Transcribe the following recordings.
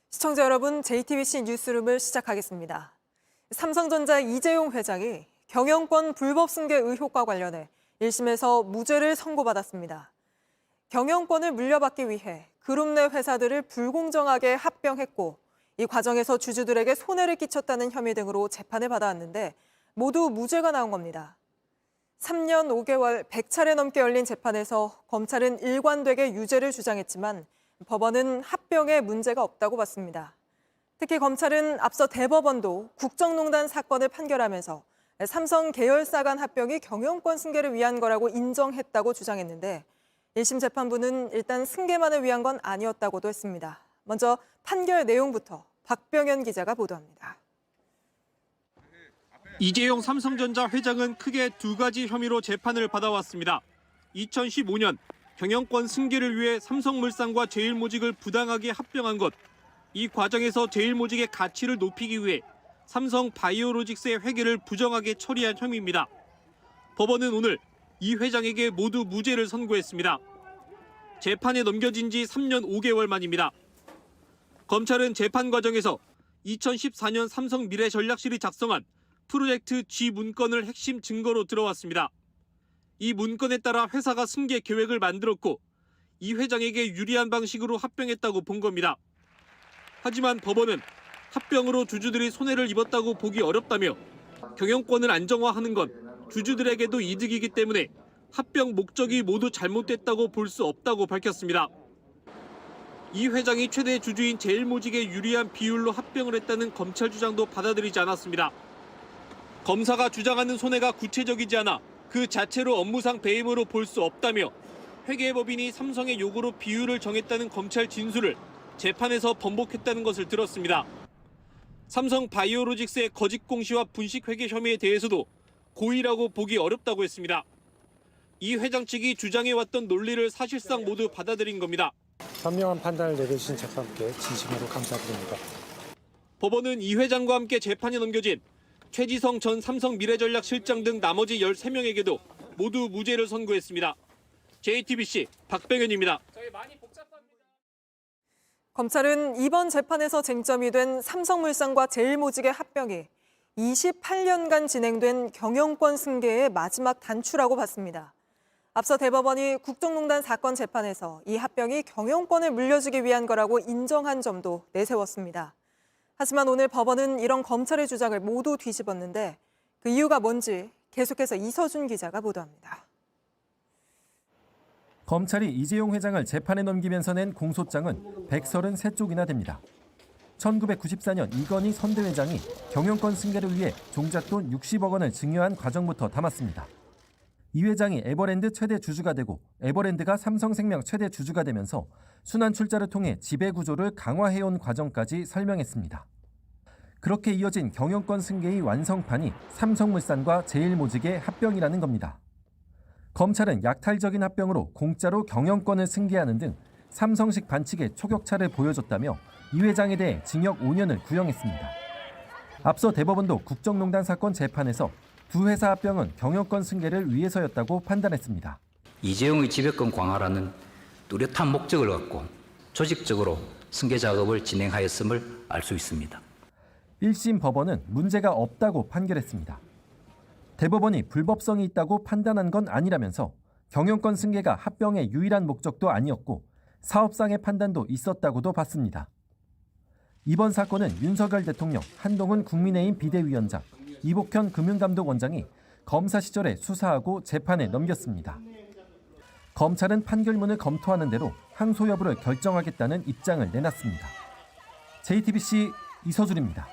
시청자 여러분, JTBC 뉴스룸을 시작하겠습니다. 삼성전자 이재용 회장이 경영권 불법 승계 의혹과 관련해 1심에서 무죄를 선고받았습니다. 경영권을 물려받기 위해 그룹 내 회사들을 불공정하게 합병했고 이 과정에서 주주들에게 손해를 끼쳤다는 혐의 등으로 재판을 받아왔는데 모두 무죄가 나온 겁니다. 3년 5개월 100차례 넘게 열린 재판에서 검찰은 일관되게 유죄를 주장했지만 법원은 합병에 문제가 없다고 봤습니다. 특히 검찰은 앞서 대법원도 국정농단 사건을 판결하면서 삼성 계열사 간 합병이 경영권 승계를 위한 거라고 인정했다고 주장했는데 1심 재판부는 일단 승계만을 위한 건 아니었다고도 했습니다. 먼저 판결 내용부터 박병현 기자가 보도합니다. 이재용 삼성전자 회장은 크게 두 가지 혐의로 재판을 받아왔습니다. 2015년 경영권 승계를 위해 삼성물산과 제일모직을 부당하게 합병한 것, 이 과정에서 제일모직의 가치를 높이기 위해 삼성바이오로직스의 회계를 부정하게 처리한 혐의입니다. 법원은 오늘 이 회장에게 모두 무죄를 선고했습니다. 재판에 넘겨진 지 3년 5개월 만입니다. 검찰은 재판 과정에서 2014년 삼성미래전략실이 작성한 프로젝트 G 문건을 핵심 증거로 들어왔습니다. 이 문건에 따라 회사가 승계 계획을 만들었고 이 회장에게 유리한 방식으로 합병했다고 본 겁니다. 하지만 법원은 합병으로 주주들이 손해를 입었다고 보기 어렵다며 경영권을 안정화하는 건 주주들에게도 이득이기 때문에 합병 목적이 모두 잘못됐다고 볼 수 없다고 밝혔습니다. 이 회장이 최대 주주인 제일모직에 유리한 비율로 합병을 했다는 검찰 주장도 받아들이지 않았습니다. 검사가 주장하는 손해가 구체적이지 않아 그 자체로 업무상 배임으로 볼 수 없다며 회계법인이 삼성의 요구로 비율을 정했다는 검찰 진술을 재판에서 번복했다는 것을 들었습니다. 삼성바이오로직스의 거짓 공시와 분식 회계 혐의에 대해서도 고의라고 보기 어렵다고 했습니다. 이 회장 측이 주장해왔던 논리를 사실상 모두 받아들인 겁니다. 현명한 판단을 내려주신 재판부께 진심으로 감사드립니다. 법원은 이 회장과 함께 재판에 넘겨진 최지성 전 삼성미래전략실장 등 나머지 13명에게도 모두 무죄를 선고했습니다. JTBC 박병현입니다. 검찰은 이번 재판에서 쟁점이 된 삼성물산과 제일모직의 합병이 28년간 진행된 경영권 승계의 마지막 단추라고 봤습니다. 앞서 대법원이 국정농단 사건 재판에서 이 합병이 경영권을 물려주기 위한 거라고 인정한 점도 내세웠습니다. 하지만 오늘 법원은 이런 검찰의 주장을 모두 뒤집었는데 그 이유가 뭔지 계속해서 이서준 기자가 보도합니다. 검찰이 이재용 회장을 재판에 넘기면서 낸 공소장은 133쪽이나 됩니다. 1994년 이건희 선대회장이 경영권 승계를 위해 종잣돈 60억 원을 증여한 과정부터 담았습니다. 이 회장이 에버랜드 최대 주주가 되고 에버랜드가 삼성생명 최대 주주가 되면서 순환 출자를 통해 지배 구조를 강화해온 과정까지 설명했습니다. 그렇게 이어진 경영권 승계의 완성판이 삼성물산과 제일모직의 합병이라는 겁니다. 검찰은 약탈적인 합병으로 공짜로 경영권을 승계하는 등 삼성식 반칙의 초격차를 보여줬다며 이 회장에 대해 징역 5년을 구형했습니다. 앞서 대법원도 국정농단 사건 재판에서 두 회사 합병은 경영권 승계를 위해서였다고 판단했습니다. 이재용의 지배권 강화라는 뚜렷한 목적을 갖고 조직적으로 승계 작업을 진행하였음을 알 수 있습니다. 1심 법원은 문제가 없다고 판결했습니다. 대법원이 불법성이 있다고 판단한 건 아니라면서 경영권 승계가 합병의 유일한 목적도 아니었고 사업상의 판단도 있었다고도 봤습니다. 이번 사건은 윤석열 대통령, 한동훈 국민의힘 비대위원장, 이복현 금융감독원장이 검사 시절에 수사하고 재판에 넘겼습니다. 검찰은 판결문을 검토하는 대로 항소 여부를 결정하겠다는 입장을 내놨습니다. JTBC 이서준입니다.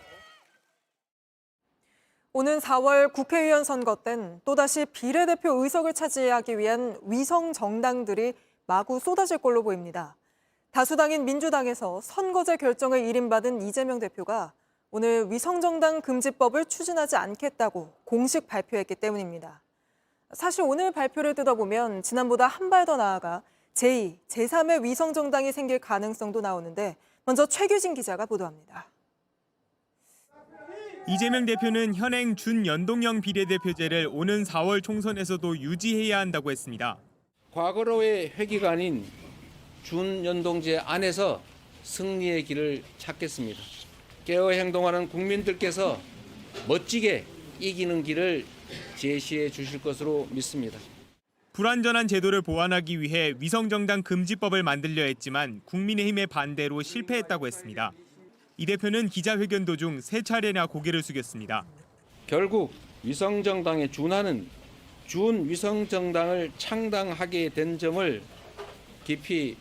오는 4월 국회의원 선거 땐 또다시 비례대표 의석을 차지하기 위한 위성 정당들이 마구 쏟아질 걸로 보입니다. 다수당인 민주당에서 선거제 결정을 일임받은 이재명 대표가 오늘 위성정당 금지법을 추진하지 않겠다고 공식 발표했기 때문입니다. 사실 오늘 발표를 뜯어보면 지난보다 한 발 더 나아가 제2, 제3의 위성정당이 생길 가능성도 나오는데 먼저 최규진 기자가 보도합니다. 이재명 대표는 현행 준연동형 비례대표제를 오는 4월 총선에서도 유지해야 한다고 했습니다. 과거로의 회기가 아닌 준연동제 안에서 승리의 길을 찾겠습니다. 깨어 행동하는 국민들께서 멋지게 이기는 길을 제시해 주실 것으로 믿습니다. 불완전한 제도를 보완하기 위해 위성정당 금지법을 만들려 했지만 국민의힘의 반대로 실패했다고 했습니다. 이 대표는 기자회견 도중 3차례나 고개를 숙였습니다. 결국 위성정당에 준하는 준위성정당을 창당하게 된 점을 깊이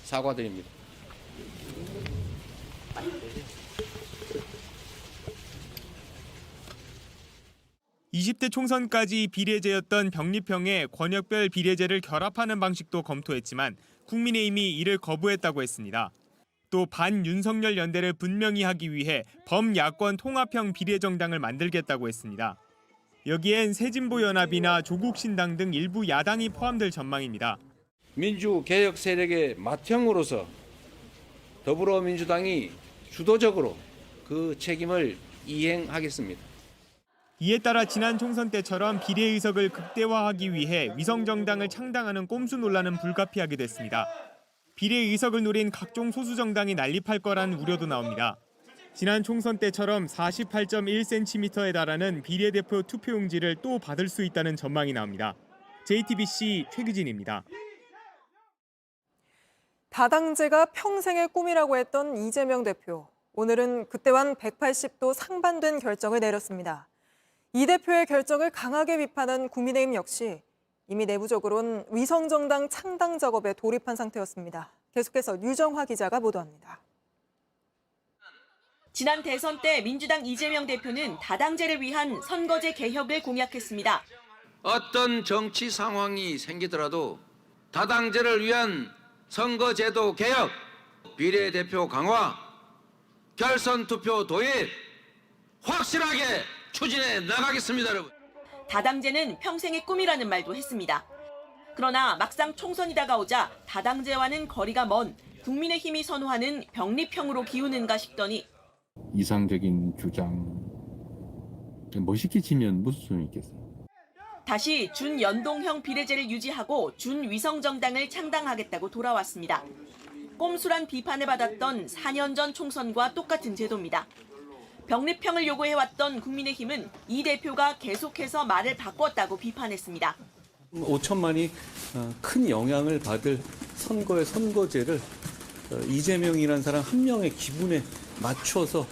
사과드립니다. 20대 총선까지 비례제였던 병립형에 권역별 비례제를 결합하는 방식도 검토했지만 국민의힘이 이를 거부했다고 했습니다. 또 반윤석열 연대를 분명히 하기 위해 범야권 통합형 비례정당을 만들겠다고 했습니다. 여기엔 새진보연합이나 조국신당 등 일부 야당이 포함될 전망입니다. 민주개혁 세력의 맏형으로서 더불어민주당이 주도적으로 그 책임을 이행하겠습니다. 이에 따라 지난 총선 때처럼 비례의석을 극대화하기 위해 위성정당을 창당하는 꼼수 논란은 불가피하게 됐습니다. 비례의석을 노린 각종 소수정당이 난립할 거라는 우려도 나옵니다. 지난 총선 때처럼 48.1cm에 달하는 비례대표 투표용지를 또 받을 수 있다는 전망이 나옵니다. JTBC 최규진입니다. 다당제가 평생의 꿈이라고 했던 이재명 대표. 오늘은 그때와는 180도 상반된 결정을 내렸습니다. 이 대표의 결정을 강하게 비판한 국민의힘 역시 이미 내부적으로는 위성정당 창당 작업에 돌입한 상태였습니다. 계속해서 유정화 기자가 보도합니다. 지난 대선 때 민주당 이재명 대표는 다당제를 위한 선거제 개혁을 공약했습니다. 어떤 정치 상황이 생기더라도 다당제를 위한 선거제도 개혁, 비례대표 강화, 결선 투표 도입 확실하게 추진해 나가겠습니다, 여러분. 다당제는 평생의 꿈이라는 말도 했습니다. 그러나 막상 총선이 다가오자 다당제와는 거리가 먼 국민의힘이 선호하는 병립형으로 기우는가 싶더니 이상적인 주장 멋있게 치면 무슨 소용이 있겠어요. 다시 준연동형 비례제를 유지하고 준위성정당을 창당하겠다고 돌아왔습니다. 꼼수란 비판을 받았던 4년 전 총선과 똑같은 제도입니다. 병립형을 요구해왔던 국민의힘은 이 대표가 계속해서 말을 바꿨다고 비판했습니다. 5천만이 큰 영향을 받을 선거의 선거제를 이재명이라는 사람 한 명의 기분에 맞춰서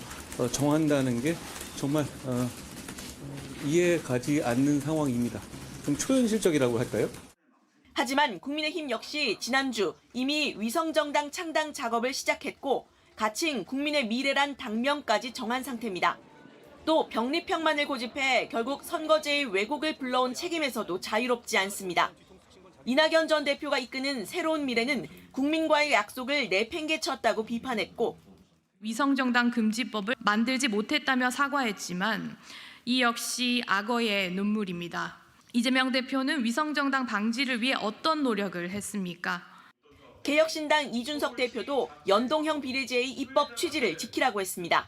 정한다는 게 정말 이해가지 않는 상황입니다. 좀 초현실적이라고 할까요? 하지만 국민의힘 역시 지난주 이미 위성정당 창당 작업을 시작했고 가칭 국민의 미래란 당명까지 정한 상태입니다. 또 병립형만을 고집해 결국 선거제의 왜곡을 불러온 책임에서도 자유롭지 않습니다. 이낙연 전 대표가 이끄는 새로운 미래는 국민과의 약속을 내팽개쳤다고 비판했고 위성정당 금지법을 만들지 못했다며 사과했지만 이 역시 악어의 눈물입니다. 이재명 대표는 위성정당 방지를 위해 어떤 노력을 했습니까? 개혁신당 이준석 대표도 연동형 비례제의 입법 취지를 지키라고 했습니다.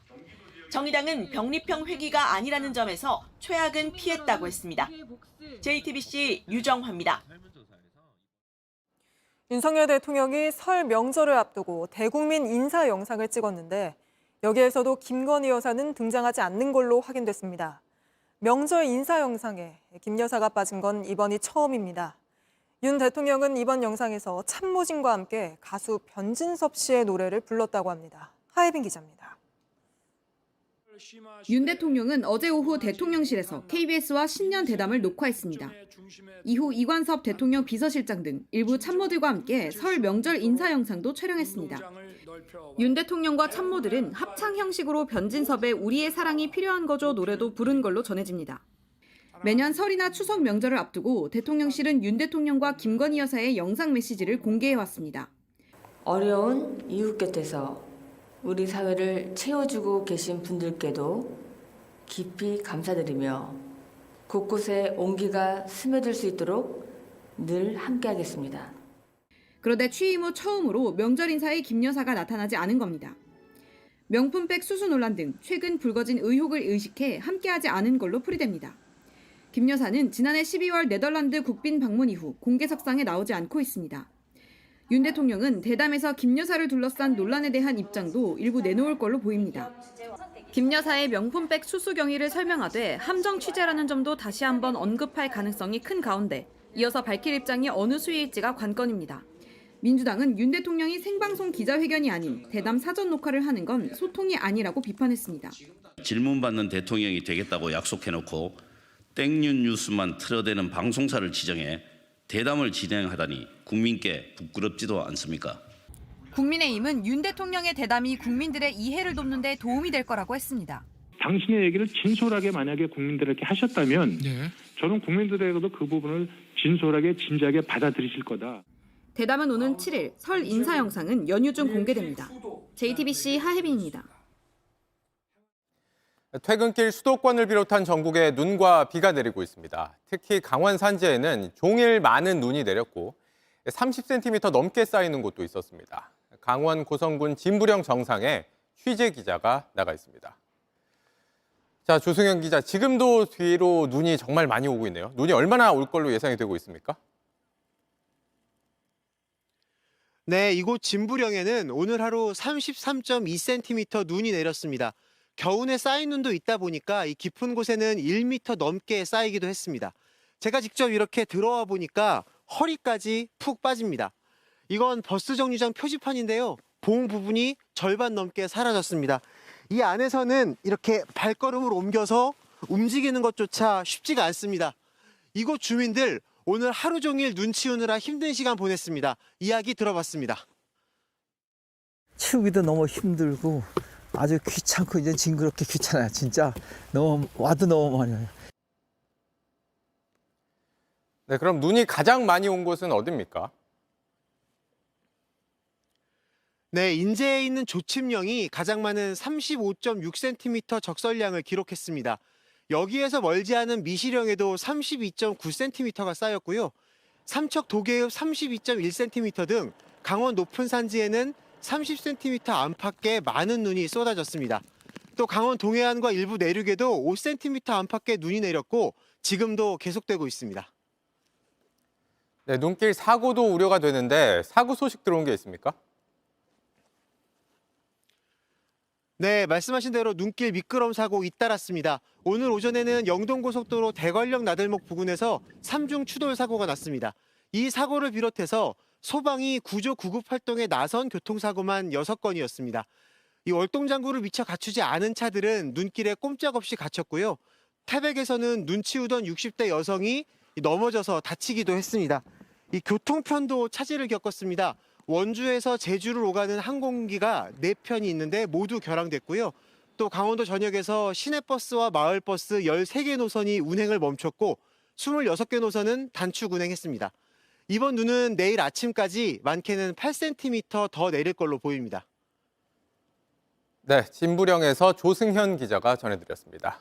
정의당은 병립형 회귀가 아니라는 점에서 최악은 피했다고 했습니다. JTBC 유정화입니다. 윤석열 대통령이 설 명절을 앞두고 대국민 인사 영상을 찍었는데 여기에서도 김건희 여사는 등장하지 않는 걸로 확인됐습니다. 명절 인사 영상에 김 여사가 빠진 건 이번이 처음입니다. 윤 대통령은 이번 영상에서 참모진과 함께 가수 변진섭 씨의 노래를 불렀다고 합니다. 하예빈 기자입니다. 윤 대통령은 어제 오후 대통령실에서 KBS와 신년 대담을 녹화했습니다. 이후 이관섭 대통령 비서실장 등 일부 참모들과 함께 설 명절 인사 영상도 촬영했습니다. 윤 대통령과 참모들은 합창 형식으로 변진섭의 우리의 사랑이 필요한 거죠 노래도 부른 걸로 전해집니다. 매년 설이나 추석 명절을 앞두고 대통령실은 윤 대통령과 김건희 여사의 영상 메시지를 공개해왔습니다. 어려운 이웃 곁에서 우리 사회를 채워주고 계신 분들께도 깊이 감사드리며 곳곳에 온기가 스며들 수 있도록 늘 함께하겠습니다. 그런데 취임 후 처음으로 명절 인사에 김 여사가 나타나지 않은 겁니다. 명품백 수수 논란 등 최근 불거진 의혹을 의식해 함께하지 않은 걸로 풀이됩니다. 김 여사는 지난해 12월 네덜란드 국빈 방문 이후 공개석상에 나오지 않고 있습니다. 윤 대통령은 대담에서 김 여사를 둘러싼 논란에 대한 입장도 일부 내놓을 걸로 보입니다. 김 여사의 명품백 수수 경위를 설명하되 함정 취재라는 점도 다시 한번 언급할 가능성이 큰 가운데 이어서 밝힐 입장이 어느 수위일지가 관건입니다. 민주당은 윤 대통령이 생방송 기자회견이 아닌 대담 사전 녹화를 하는 건 소통이 아니라고 비판했습니다. 질문받는 대통령이 되겠다고 약속해놓고 땡뉴 뉴스만 틀어대는 방송사를 지정해 대담을 진행하다니 국민께 부끄럽지도 않습니까? 국민의힘은 윤 대통령의 대담이 국민들의 이해를 돕는 데 도움이 될 거라고 했습니다. 당신의 얘기를 진솔하게 만약에 국민들에게 하셨다면 저는 국민들에게도 그 부분을 진솔하게 진지하게 받아들이실 거다. 대담은 오는 7일 설 인사 영상은 연휴 중 공개됩니다. JTBC 하혜빈입니다. 퇴근길 수도권을 비롯한 전국에 눈과 비가 내리고 있습니다. 특히 강원 산지에는 종일 많은 눈이 내렸고 30cm 넘게 쌓이는 곳도 있었습니다. 강원 고성군 진부령 정상에 취재 기자가 나가 있습니다. 자, 조승현 기자, 지금도 뒤로 눈이 정말 많이 오고 있네요. 눈이 얼마나 올 걸로 예상이 되고 있습니까? 네, 이곳 진부령에는 오늘 하루 33.2cm 눈이 내렸습니다. 겨우내 쌓인 눈도 있다 보니까 이 깊은 곳에는 1m 넘게 쌓이기도 했습니다. 제가 직접 이렇게 들어와 보니까 허리까지 푹 빠집니다. 이건 버스 정류장 표지판인데요. 봉 부분이 절반 넘게 사라졌습니다. 이 안에서는 이렇게 발걸음을 옮겨서 움직이는 것조차 쉽지가 않습니다. 이곳 주민들 오늘 하루 종일 눈 치우느라 힘든 시간 보냈습니다. 이야기 들어봤습니다. 치우기도 너무 힘들고 아주 귀찮고 이제 징그럽게 귀찮아요. 진짜 너무 와도 너무 많이 와요. 네, 그럼 눈이 가장 많이 온 곳은 어디입니까? 네, 인제에 있는 조침령이 가장 많은 35.6cm 적설량을 기록했습니다. 여기에서 멀지 않은 미시령에도 32.9cm가 쌓였고요. 삼척 도계읍 32.1cm 등 강원 높은 산지에는 30cm 안팎의 많은 눈이 쏟아졌습니다. 또 강원 동해안과 일부 내륙에도 5cm 안팎의 눈이 내렸고 지금도 계속되고 있습니다. 네, 눈길 사고도 우려가 되는데 사고 소식 들어온 게 있습니까? 네, 말씀하신 대로 눈길 미끄럼 사고 잇따랐습니다. 오늘 오전에는 영동고속도로 대관령 나들목 부근에서 3중 추돌 사고가 났습니다. 이 사고를 비롯해서 소방이 구조 구급 활동에 나선 교통사고만 6건이었습니다. 이 월동장구를 미처 갖추지 않은 차들은 눈길에 꼼짝없이 갇혔고요. 태백에서는 눈 치우던 60대 여성이 넘어져서 다치기도 했습니다. 이 교통편도 차질을 겪었습니다. 원주에서 제주를 오가는 항공기가 4편이 있는데 모두 결항됐고요. 또 강원도 전역에서 시내버스와 마을버스 13개 노선이 운행을 멈췄고 26개 노선은 단축 운행했습니다. 이번 눈은 내일 아침까지 많게는 8cm 더 내릴 걸로 보입니다. 네, 진부령에서 조승현 기자가 전해드렸습니다.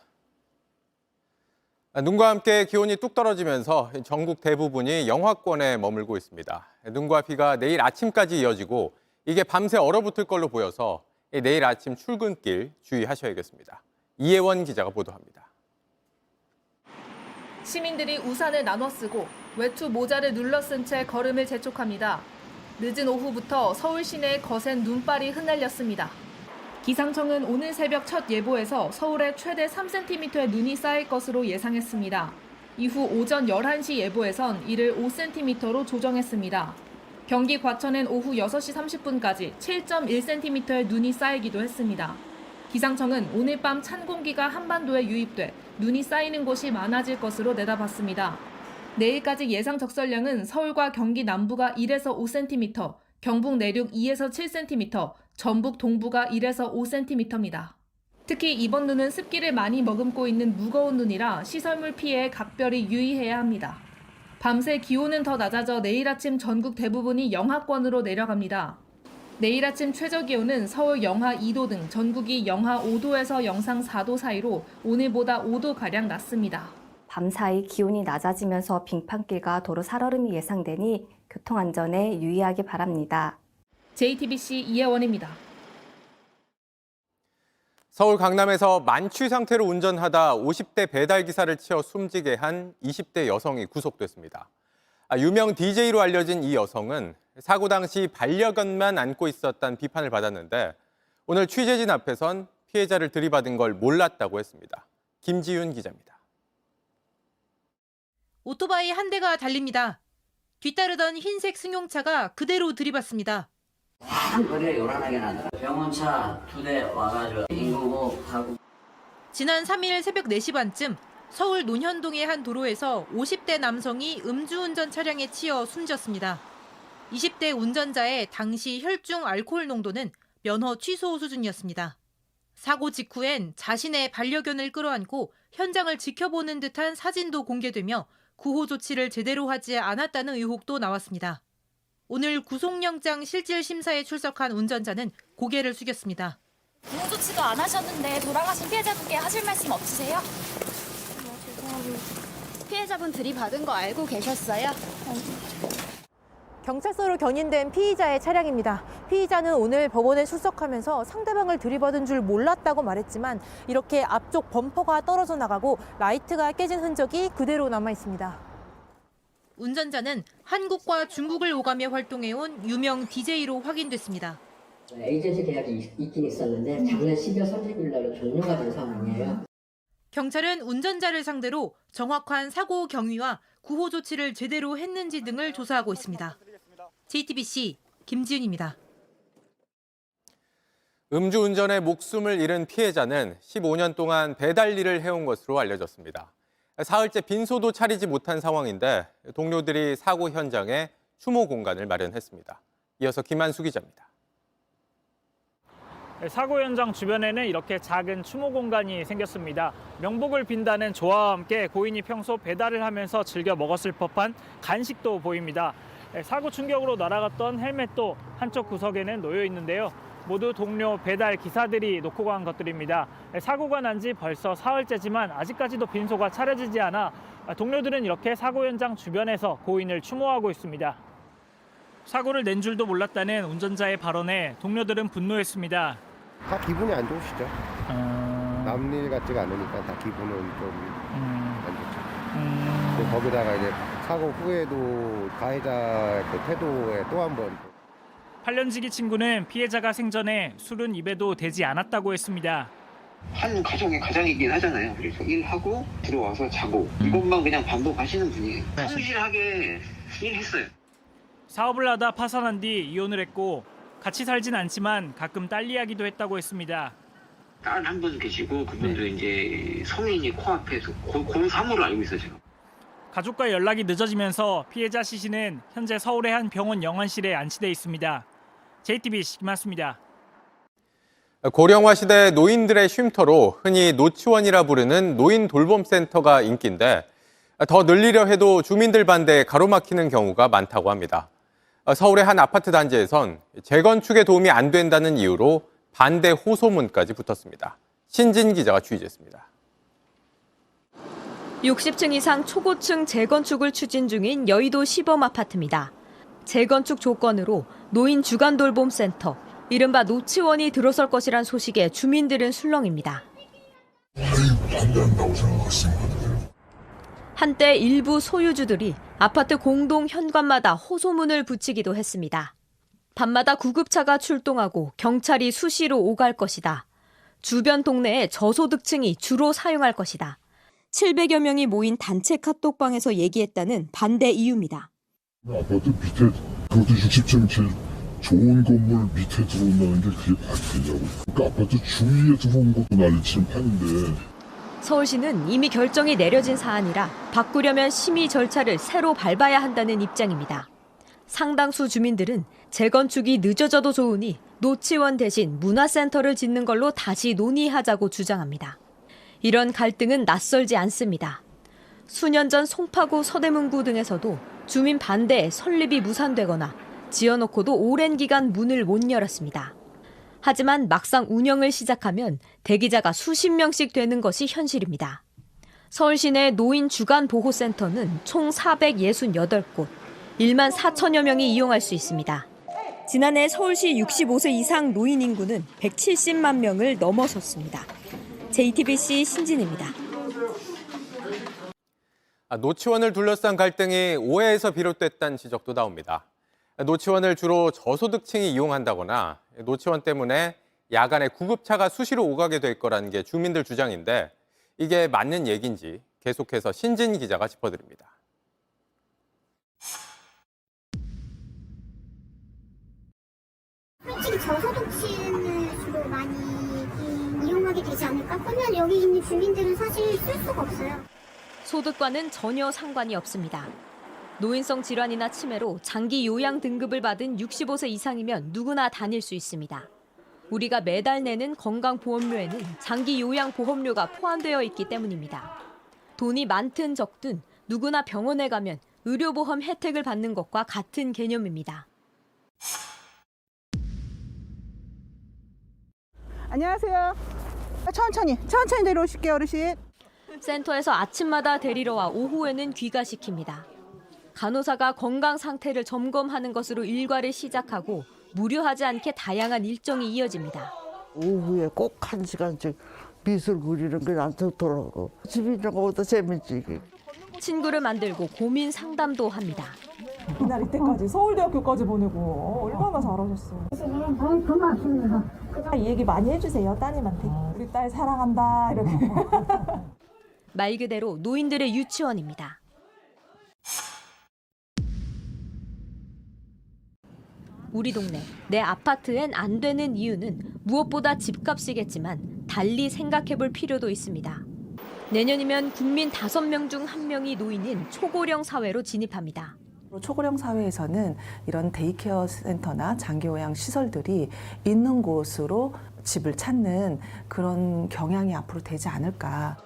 눈과 함께 기온이 뚝 떨어지면서 전국 대부분이 영하권에 머물고 있습니다. 눈과 비가 내일 아침까지 이어지고 이게 밤새 얼어붙을 걸로 보여서 내일 아침 출근길 주의하셔야겠습니다. 이혜원 기자가 보도합니다. 시민들이 우산을 나눠 쓰고 외투 모자를 눌러 쓴 채 걸음을 재촉합니다. 늦은 오후부터 서울 시내에 거센 눈발이 흩날렸습니다. 기상청은 오늘 새벽 첫 예보에서 서울에 최대 3cm의 눈이 쌓일 것으로 예상했습니다. 이후 오전 11시 예보에선 이를 5cm로 조정했습니다. 경기 과천엔 오후 6시 30분까지 7.1cm의 눈이 쌓이기도 했습니다. 기상청은 오늘 밤 찬 공기가 한반도에 유입돼 눈이 쌓이는 곳이 많아질 것으로 내다봤습니다. 내일까지 예상 적설량은 서울과 경기 남부가 1에서 5cm, 경북 내륙 2에서 7cm, 전북 동부가 1에서 5cm입니다. 특히 이번 눈은 습기를 많이 머금고 있는 무거운 눈이라 시설물 피해에 각별히 유의해야 합니다. 밤새 기온은 더 낮아져 내일 아침 전국 대부분이 영하권으로 내려갑니다. 내일 아침 최저 기온은 서울 영하 2도 등 전국이 영하 5도에서 영상 4도 사이로 오늘보다 5도가량 낮습니다. 밤사이 기온이 낮아지면서 빙판길과 도로 살얼음이 예상되니 교통안전에 유의하기 바랍니다. JTBC 이혜원입니다. 서울 강남에서 만취 상태로 운전하다 50대 배달 기사를 치어 숨지게 한 20대 여성이 구속됐습니다. 유명 DJ로 알려진 이 여성은 사고 당시 반려견만 안고 있었다는 비판을 받았는데 오늘 취재진 앞에선 피해자를 들이받은 걸 몰랐다고 했습니다. 김지윤 기자입니다. 오토바이 한 대가 달립니다. 뒤따르던 흰색 승용차가 그대로 들이받습니다. 거리가 요란하게 나더라. 병원차 2대 와가지고 인구하고. 지난 3일 새벽 4시 반쯤 서울 논현동의 한 도로에서 50대 남성이 음주운전 차량에 치여 숨졌습니다. 20대 운전자의 당시 혈중 알코올 농도는 면허 취소 수준이었습니다. 사고 직후엔 자신의 반려견을 끌어안고 현장을 지켜보는 듯한 사진도 공개되며 구호 조치를 제대로 하지 않았다는 의혹도 나왔습니다. 오늘 구속영장 실질 심사에 출석한 운전자는 고개를 숙였습니다. 구호 조치도 안 하셨는데 돌아가신 피해자분께 하실 말씀 없으세요? 피해자분 들이받은 거 알고 계셨어요? 경찰서로 견인된 피의자의 차량입니다. 피의자는 오늘 법원에 출석하면서 상대방을 들이받은 줄 몰랐다고 말했지만 이렇게 앞쪽 범퍼가 떨어져 나가고 라이트가 깨진 흔적이 그대로 남아 있습니다. 운전자는 한국과 중국을 오가며 활동해온 유명 DJ로 확인됐습니다. 에이전시 계약이 있긴 있었는데 작년 12월 30일 날 종료가 된 상황이에요. 경찰은 운전자를 상대로 정확한 사고 경위와 구호 조치를 제대로 했는지 등을 조사하고 있습니다. JTBC 김지윤입니다. 음주운전에 목숨을 잃은 피해자는 15년 동안 배달 일을 해온 것으로 알려졌습니다. 사흘째 빈소도 차리지 못한 상황인데 동료들이 사고 현장에 추모 공간을 마련했습니다. 이어서 김한수 기자입니다. 사고 현장 주변에는 이렇게 작은 추모 공간이 생겼습니다. 명복을 빈다는 조화와 함께 고인이 평소 배달을 하면서 즐겨 먹었을 법한 간식도 보입니다. 사고 충격으로 날아갔던 헬멧도 한쪽 구석에는 놓여 있는데요. 모두 동료 배달 기사들이 놓고 간 것들입니다. 사고가 난 지 벌써 사흘째지만 아직까지도 빈소가 차려지지 않아 동료들은 이렇게 사고 현장 주변에서 고인을 추모하고 있습니다. 사고를 낸 줄도 몰랐다는 운전자의 발언에 동료들은 분노했습니다. 다 기분이 안 좋으시죠? 남일 같지가 않으니까 다 기분은 좀 안 좋죠. 거기다가 이제 사고 후에도 가해자의 그 태도에 또 한 번. 8년지기 친구는 피해자가 생전에 술은 입에도 대지 않았다고 했습니다. 한 가정의 가장이긴 하잖아요. 그래서 일하고 들어와서 자고 이것만 그냥 반복하시는 분이에요. 성실하게 일했어요. 사업을 하다 파산한 뒤 이혼을 했고 같이 살진 않지만 가끔 딸 이야기도 했다고 했습니다. 딸 한 분 계시고 그분도 이제 성인이 코앞에서 고3으로 알고 있어요. 제가. 가족과 연락이 늦어지면서 피해자 시신은 현재 서울의 한 병원 영안실에 안치돼 있습니다. JTBC 김한수입니다. 고령화 시대 노인들의 쉼터로 흔히 노치원이라 부르는 노인 돌봄센터가 인기인데 더 늘리려 해도 주민들 반대에 가로막히는 경우가 많다고 합니다. 서울의 한 아파트 단지에선 재건축에 도움이 안 된다는 이유로 반대 호소문까지 붙었습니다. 신진 기자가 취재했습니다. 60층 이상 초고층 재건축을 추진 중인 여의도 시범 아파트입니다. 재건축 조건으로 노인 주간 돌봄센터, 이른바 노치원이 들어설 것이란 소식에 주민들은 술렁입니다. 반대한다고 생각했습니다. 한때 일부 소유주들이 아파트 공동 현관마다 호소문을 붙이기도 했습니다. 밤마다 구급차가 출동하고 경찰이 수시로 오갈 것이다. 주변 동네의 저소득층이 주로 사용할 것이다. 700여 명이 모인 단체 카톡방에서 얘기했다는 반대 이유입니다. 아파트 밑에 그것도 60층 제일 좋은 건물 밑에 들어온다는 게 그게 말이 되냐고. 그러니까 아파트 주위에 들어온 것도 난리치는 판인데. 서울시는 이미 결정이 내려진 사안이라 바꾸려면 심의 절차를 새로 밟아야 한다는 입장입니다. 상당수 주민들은 재건축이 늦어져도 좋으니 노치원 대신 문화센터를 짓는 걸로 다시 논의하자고 주장합니다. 이런 갈등은 낯설지 않습니다. 수년 전 송파구 서대문구 등에서도 주민 반대에 설립이 무산되거나 지어놓고도 오랜 기간 문을 못 열었습니다. 하지만 막상 운영을 시작하면 대기자가 수십 명씩 되는 것이 현실입니다. 서울 시내 노인 주간 보호센터는 총 468곳, 1만 4천여 명이 이용할 수 있습니다. 지난해 서울시 65세 이상 노인 인구는 170만 명을 넘어섰습니다. JTBC 신진입니다. 노치원을 둘러싼 갈등이 오해에서 비롯됐다는 지적도 나옵니다. 노치원을 주로 저소득층이 이용한다거나 노치원 때문에 야간에 구급차가 수시로 오가게 될 거라는 게 주민들 주장인데 이게 맞는 얘기인지 계속해서 신진 기자가 짚어드립니다. 솔직히 저소득층을 주로 많이 이용하게 되지 않을까? 그러면 여기 있는 주민들은 사실 쓸 수가 없어요. 소득과는 전혀 상관이 없습니다. 노인성 질환이나 치매로 장기 요양 등급을 받은 65세 이상이면 누구나 다닐 수 있습니다. 우리가 매달 내는 건강보험료에는 장기 요양 보험료가 포함되어 있기 때문입니다. 돈이 많든 적든 누구나 병원에 가면 의료보험 혜택을 받는 것과 같은 개념입니다. 안녕하세요. 천천히 내려오실게요, 어르신. 센터에서 아침마다 데리러 와 오후에는 귀가시킵니다. 간호사가 건강 상태를 점검하는 것으로 일과를 시작하고 무료하지 않게 다양한 일정이 이어집니다. 오후에 꼭 1시간씩 미술 그리는 게 난 좋더라고. 집에 있는 것보다 재밌지. 친구를 만들고 고민 상담도 합니다. 기다릴 때까지 서울대학교까지 보내고 얼마나 잘하셨어요. 고맙습니다. 이 얘기 많이 해주세요, 따님한테. 우리 딸 사랑한다 이렇게. 말 그대로 노인들의 유치원입니다. 우리 동네, 내 아파트엔 안 되는 이유는 무엇보다 집값이겠지만 달리 생각해볼 필요도 있습니다. 내년이면 국민 5명 중 1명이 노인인 초고령 사회로 진입합니다. 초고령 사회에서는 이런 데이케어 센터나 장기요양 시설들이 있는 곳으로 집을 찾는 그런 경향이 앞으로 되지 않을까.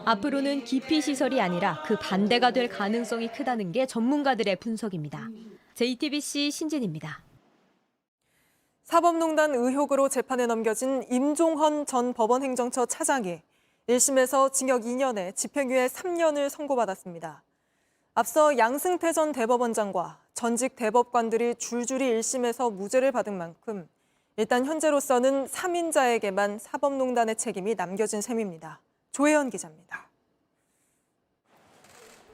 앞으로는 기피 시설이 아니라 그 반대가 될 가능성이 크다는 게 전문가들의 분석입니다. JTBC 신진입니다. 사법농단 의혹으로 재판에 넘겨진 임종헌 전 법원행정처 차장이 1심에서 징역 2년에 집행유예 3년을 선고받았습니다. 앞서 양승태 전 대법원장과 전직 대법관들이 줄줄이 1심에서 무죄를 받은 만큼 일단 현재로서는 3인자에게만 사법농단의 책임이 남겨진 셈입니다. 조혜연 기자입니다.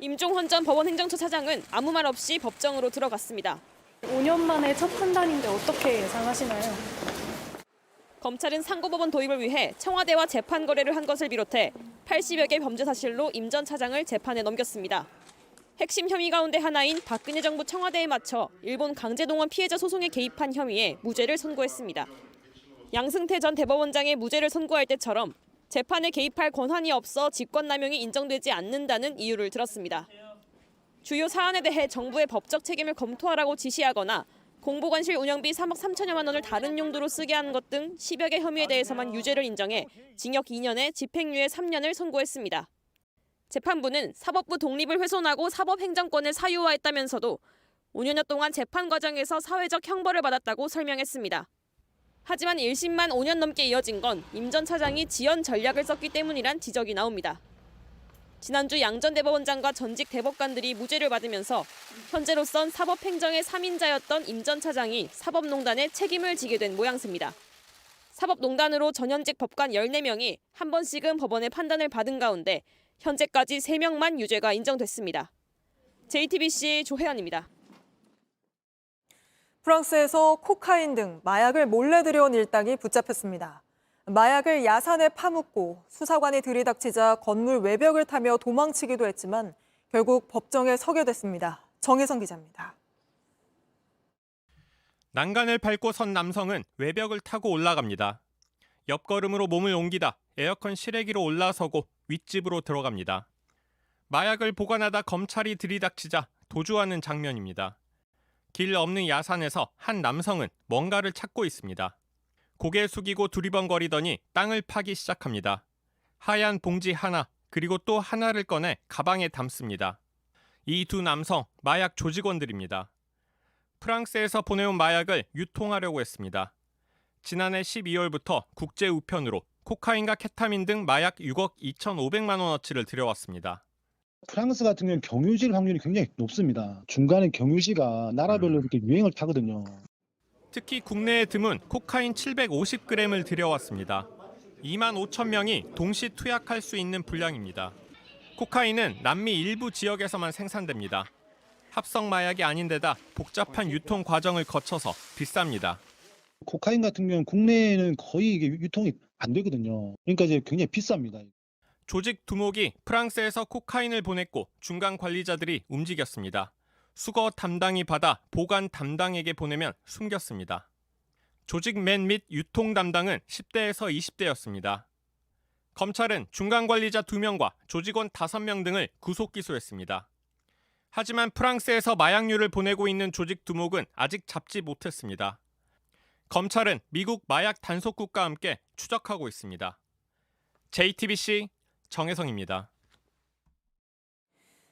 임종헌 전 법원행정처 차장은 아무 말 없이 법정으로 들어갔습니다. 5년 만에 첫 판단인데 어떻게 예상하시나요? 검찰은 상고법원 도입을 위해 청와대와 재판 거래를 한 것을 비롯해 80여 개 범죄 사실로 임 전 차장을 재판에 넘겼습니다. 핵심 혐의 가운데 하나인 박근혜 정부 청와대에 맞춰 일본 강제동원 피해자 소송에 개입한 혐의에 무죄를 선고했습니다. 양승태 전 대법원장의 무죄를 선고할 때처럼 재판에 개입할 권한이 없어 직권남용이 인정되지 않는다는 이유를 들었습니다. 주요 사안에 대해 정부의 법적 책임을 검토하라고 지시하거나 공보관실 운영비 3억 3천여만 원을 다른 용도로 쓰게 하는 것 등 10여 개 혐의에 대해서만 유죄를 인정해 징역 2년에 집행유예 3년을 선고했습니다. 재판부는 사법부 독립을 훼손하고 사법행정권을 사유화했다면서도 5년여 동안 재판 과정에서 사회적 형벌을 받았다고 설명했습니다. 하지만 1심만 5년 넘게 이어진 건 임 전 차장이 지연 전략을 썼기 때문이란 지적이 나옵니다. 지난주 양 전 대법원장과 전직 대법관들이 무죄를 받으면서 현재로선 사법행정의 3인자였던 임 전 차장이 사법농단에 책임을 지게 된 모양새입니다. 사법농단으로 전현직 법관 14명이 한 번씩은 법원의 판단을 받은 가운데 현재까지 3명만 유죄가 인정됐습니다. JTBC 조혜연입니다. 프랑스에서 코카인 등 마약을 몰래 들여온 일당이 붙잡혔습니다. 마약을 야산에 파묻고 수사관이 들이닥치자 건물 외벽을 타며 도망치기도 했지만 결국 법정에 서게 됐습니다. 정혜성 기자입니다. 난간을 밟고 선 남성은 외벽을 타고 올라갑니다. 옆걸음으로 몸을 옮기다 에어컨 실외기로 올라서고 윗집으로 들어갑니다. 마약을 보관하다 검찰이 들이닥치자 도주하는 장면입니다. 길 없는 야산에서 한 남성은 뭔가를 찾고 있습니다. 고개 숙이고 두리번거리더니 땅을 파기 시작합니다. 하얀 봉지 하나, 그리고 또 하나를 꺼내 가방에 담습니다. 이 두 남성, 마약 조직원들입니다. 프랑스에서 보내온 마약을 유통하려고 했습니다. 지난해 12월부터 국제 우편으로 코카인과 케타민 등 마약 6억 2,500만 원어치를 들여왔습니다. 프랑스 같은 경우는 경유실 확률이 굉장히 높습니다. 중간에 경유시가 나라별로 이렇게 유행을 타거든요. 특히 국내에 드문 코카인 750g을 들여왔습니다. 2만 5천 명이 동시 투약할 수 있는 분량입니다. 코카인은 남미 일부 지역에서만 생산됩니다. 합성 마약이 아닌데다 복잡한 유통 과정을 거쳐서 비쌉니다. 코카인 같은 경우는 국내에는 거의 이게 유통이 안 되거든요. 그러니까 이제 굉장히 비쌉니다. 조직 두목이 프랑스에서 코카인을 보냈고 중간 관리자들이 움직였습니다. 수거 담당이 받아 보관 담당에게 보내면 숨겼습니다. 조직맨 및 유통 담당은 10대에서 20대였습니다. 검찰은 중간 관리자 2명과 조직원 5명 등을 구속 기소했습니다. 하지만 프랑스에서 마약류를 보내고 있는 조직 두목은 아직 잡지 못했습니다. 검찰은 미국 마약 단속국과 함께 추적하고 있습니다. JTBC 정혜성입니다.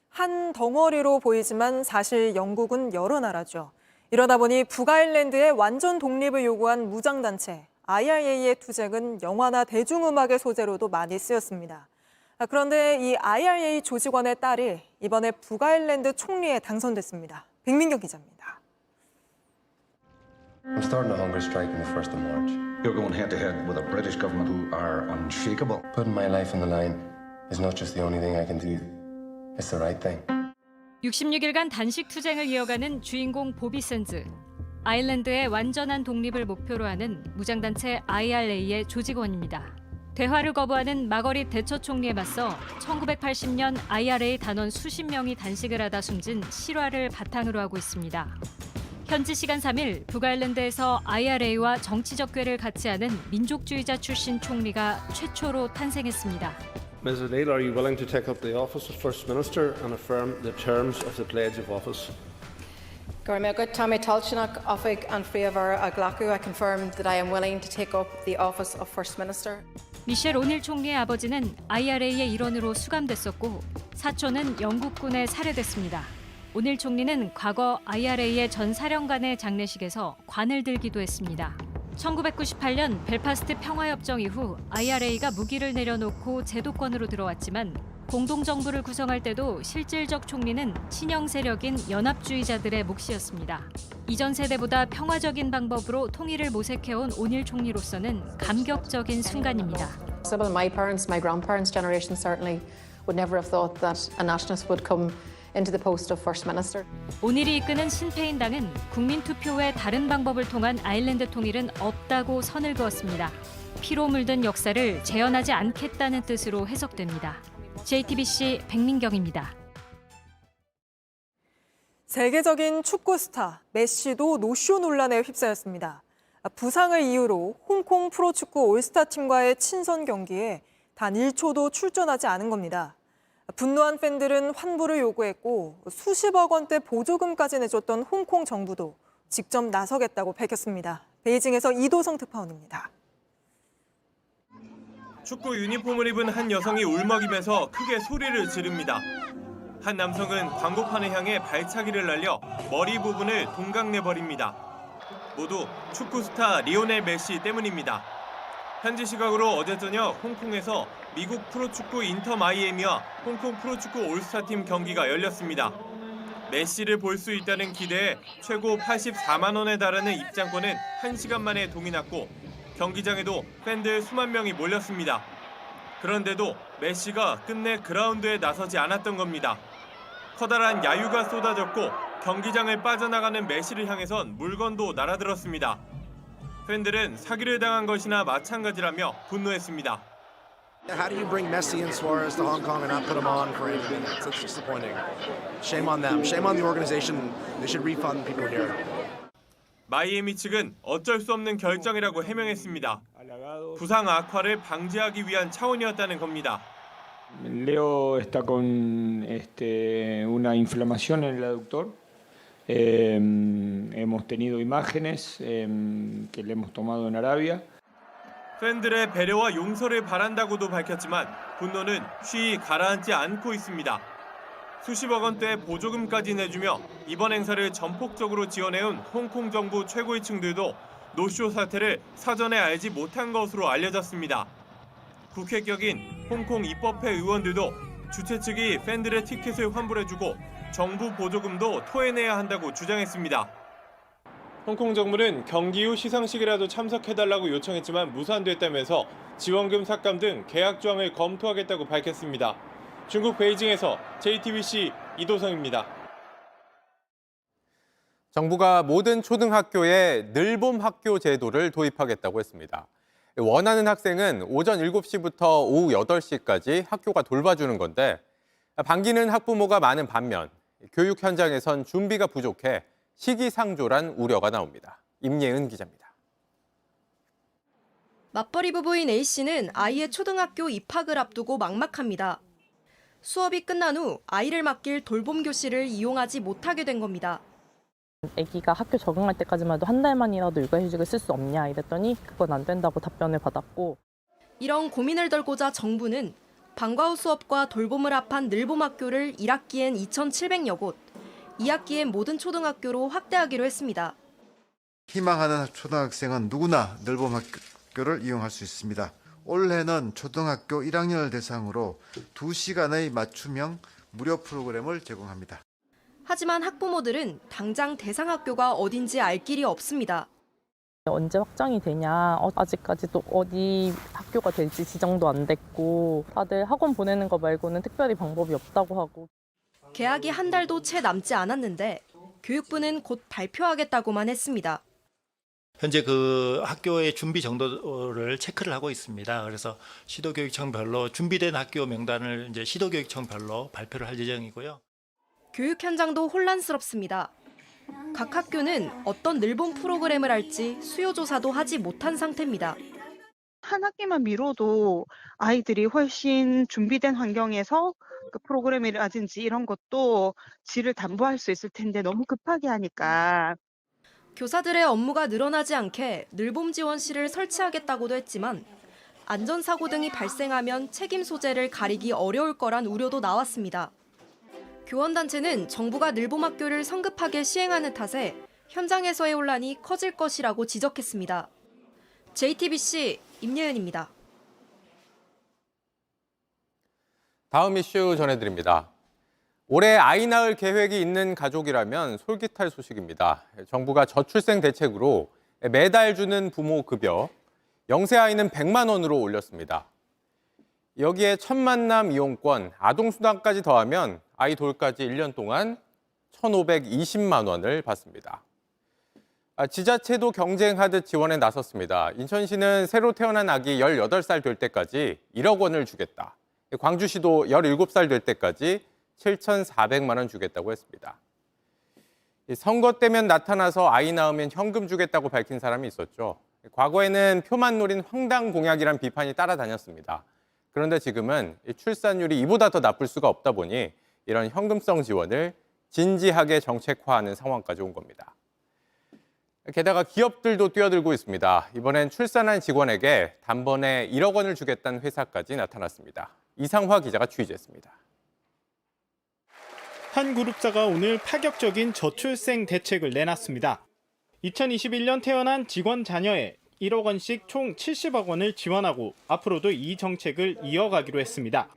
한 덩어리로 보이지만 사실 영국은 여러 나라죠. 이러다 보니 북아일랜드의 완전 독립을 요구한 무장단체 IRA의 투쟁은 영화나 대중음악의 소재로도 많이 쓰였습니다. 그런데 이 IRA 조직원의 딸이 이번에 북아일랜드 총리에 당선됐습니다. 백민경 기자입니다. I'm starting a hunger strike on the 1st of March. You're going head-to-head with a British government who are unshakable. Putting my life on the line is not just the only thing I can do. It's the right thing. 66일간 단식 투쟁을 이어가는 주인공 보비 샌즈. 아일랜드의 완전한 독립을 목표로 하는 무장단체 IRA의 조직원입니다. 대화를 거부하는 마거릿 대처 총리에 맞서 1980년 IRA 단원 수십 명이 단식을 하다 숨진 실화를 바탕으로 하고 있습니다. 현지 시간 3일 북아일랜드에서 IRA와 정치적 궤를 같이 하는 민족주의자 출신 총리가 최초로 탄생했습니다. Ms. O'Neill, are you willing to take up the office of First Minister and affirm the terms of the pledge of office? Tommy Talchinok, Ofig and Freavar Aglaku, I confirm that I am willing to take up the office of First Minister. 미셸 오닐 총리의 아버지는 IRA의 일원으로 수감됐었고 사촌은 영국군에 살해됐습니다. 오닐 총리는 과거 IRA의 전 사령관의 장례식에서 관을 들기도 했습니다. 1998년 벨파스트 평화협정 이후 IRA가 무기를 내려놓고 제도권으로 들어왔지만 공동정부를 구성할 때도 실질적 총리는 친영 세력인 연합주의자들의 몫이었습니다. 이전 세대보다 평화적인 방법으로 통일을 모색해온 오닐 총리로서는 감격적인 순간입니다. Some of my parents, my grandparents' generation certainly would never have thought that a nationalist would come into the post of First Minister. 오닐이 이끄는 신페인당은 국민 투표 외 다른 방법을 통한 아일랜드 통일은 없다고 선을 그었습니다. 피로 물든 역사를 재현하지 않겠다는 뜻으로 해석됩니다. JTBC 백민경입니다. 세계적인 축구 스타 메시도 노쇼 논란에 휩싸였습니다. 부상을 이유로 홍콩 프로축구 올스타팀과의 친선 경기에 단 1초도 출전하지 않은 겁니다. 분노한 팬들은 환불을 요구했고 수십억 원대 보조금까지 내줬던 홍콩 정부도 직접 나서겠다고 밝혔습니다. 베이징에서 이도성 특파원입니다. 축구 유니폼을 입은 한 여성이 울먹이면서 크게 소리를 지릅니다. 한 남성은 광고판을 향해 발차기를 날려 머리 부분을 동강내버립니다. 모두 축구 스타 리오넬 메시 때문입니다. 현지 시각으로 어제 저녁 홍콩에서 미국 프로축구 인터 마이애미와 홍콩 프로축구 올스타팀 경기가 열렸습니다. 메시를 볼 수 있다는 기대에 최고 84만 원에 달하는 입장권은 1시간 만에 동이 났고 경기장에도 팬들 수만 명이 몰렸습니다. 그런데도 메시가 끝내 그라운드에 나서지 않았던 겁니다. 커다란 야유가 쏟아졌고 경기장을 빠져나가는 메시를 향해선 물건도 날아들었습니다. 팬들은 사기를 당한 것이나 마찬가지라며 분노했습니다. How do you bring Messi and Suarez to Hong Kong and not put them on for 80 minutes? That's disappointing. Shame on them. Shame on the organization. They should refund people here. 마이애미 측은 어쩔 수 없는 결정이라고 해명했습니다. 부상 악화를 방지하기 위한 차원이었다는 겁니다. Leo está con una inflamación en el aductor. Hemos tenido imágenes que le hemos tomado en Arabia. 팬들의 배려와 용서를 바란다고도 밝혔지만 분노는 쉬이 가라앉지 않고 있습니다. 수십억 원대 보조금까지 내주며 이번 행사를 전폭적으로 지원해온 홍콩 정부 최고위층들도 노쇼 사태를 사전에 알지 못한 것으로 알려졌습니다. 국회격인 홍콩 입법회 의원들도 주최 측이 팬들의 티켓을 환불해주고 정부 보조금도 토해내야 한다고 주장했습니다. 홍콩 정부는 경기 후 시상식이라도 참석해달라고 요청했지만 무산됐다면서 지원금 삭감 등 계약 조항을 검토하겠다고 밝혔습니다. 중국 베이징에서 JTBC 이도성입니다. 정부가 모든 초등학교에 늘봄 학교 제도를 도입하겠다고 했습니다. 원하는 학생은 오전 7시부터 오후 8시까지 학교가 돌봐주는 건데 반기는 학부모가 많은 반면 교육 현장에선 준비가 부족해 시기상조란 우려가 나옵니다. 임예은 기자입니다. 맞벌이 부부인 A씨는 아이의 초등학교 입학을 앞두고 막막합니다. 수업이 끝난 후 아이를 맡길 돌봄 교실을 이용하지 못하게 된 겁니다. 아기가 학교 적응할 때까지만 해도 한 달만이라도 육아휴직을 쓸 수 없냐 이랬더니 그건 안 된다고 답변을 받았고. 이런 고민을 덜고자 정부는 방과 후 수업과 돌봄을 합한 늘봄 학교를 1학기엔 2,700여 곳, 2학기엔 모든 초등학교로 확대하기로 했습니다. 희망하는 초등학생은 누구나 늘봄 학교를 이용할 수 있습니다. 올해는 초등학교 1학년을 대상으로 2시간의 맞춤형 무료 프로그램을 제공합니다. 하지만 학부모들은 당장 대상 학교가 어딘지 알 길이 없습니다. 언제 확정이 되냐, 아직까지도 어디 학교가 될지 지정도 안 됐고 다들 학원 보내는 거 말고는 특별히 방법이 없다고 하고. 개학이 한 달도 채 남지 않았는데 교육부는 곧 발표하겠다고만 했습니다. 현재 그 학교의 준비 정도를 체크를 하고 있습니다. 그래서 시도교육청별로 준비된 학교 명단을 이제 시도교육청별로 발표를 할 예정이고요. 교육 현장도 혼란스럽습니다. 각 학교는 어떤 늘봄 프로그램을 할지 수요 조사도 하지 못한 상태입니다. 한 학기만 미뤄도 아이들이 훨씬 준비된 환경에서 그 프로그램이라든지 이런 것도 질을 담보할 수 있을 텐데 너무 급하게 하니까. 교사들의 업무가 늘어나지 않게 늘봄 지원실을 설치하겠다고도 했지만 안전사고 등이 발생하면 책임 소재를 가리기 어려울 거란 우려도 나왔습니다. 교원단체는 정부가 늘봄 학교를 성급하게 시행하는 탓에 현장에서의 혼란이 커질 것이라고 지적했습니다. JTBC 임예은입니다. 다음 이슈 전해드립니다. 올해 아이 낳을 계획이 있는 가족이라면 솔깃할 소식입니다. 정부가 저출생 대책으로 매달 주는 부모 급여, 영세 아이는 100만 원으로 올렸습니다. 여기에 첫 만남 이용권, 아동수당까지 더하면 아이 돌까지 1년 동안 1,520만 원을 받습니다. 지자체도 경쟁하듯 지원에 나섰습니다. 인천시는 새로 태어난 아기 18살 될 때까지 1억 원을 주겠다. 광주시도 17살 될 때까지 7,400만 원 주겠다고 했습니다. 선거 때면 나타나서 아이 낳으면 현금 주겠다고 밝힌 사람이 있었죠. 과거에는 표만 노린 황당 공약이란 비판이 따라다녔습니다. 그런데 지금은 출산율이 이보다 더 나쁠 수가 없다 보니 이런 현금성 지원을 진지하게 정책화하는 상황까지 온 겁니다. 게다가 기업들도 뛰어들고 있습니다. 이번엔 출산한 직원에게 단번에 1억 원을 주겠다는 회사까지 나타났습니다. 이상화 기자가 취재했습니다. 한 그룹사가 오늘 파격적인 저출생 대책을 내놨습니다. 2021년 태어난 직원 자녀에 1억 원씩 총 70억 원을 지원하고 앞으로도 이 정책을 이어가기로 했습니다.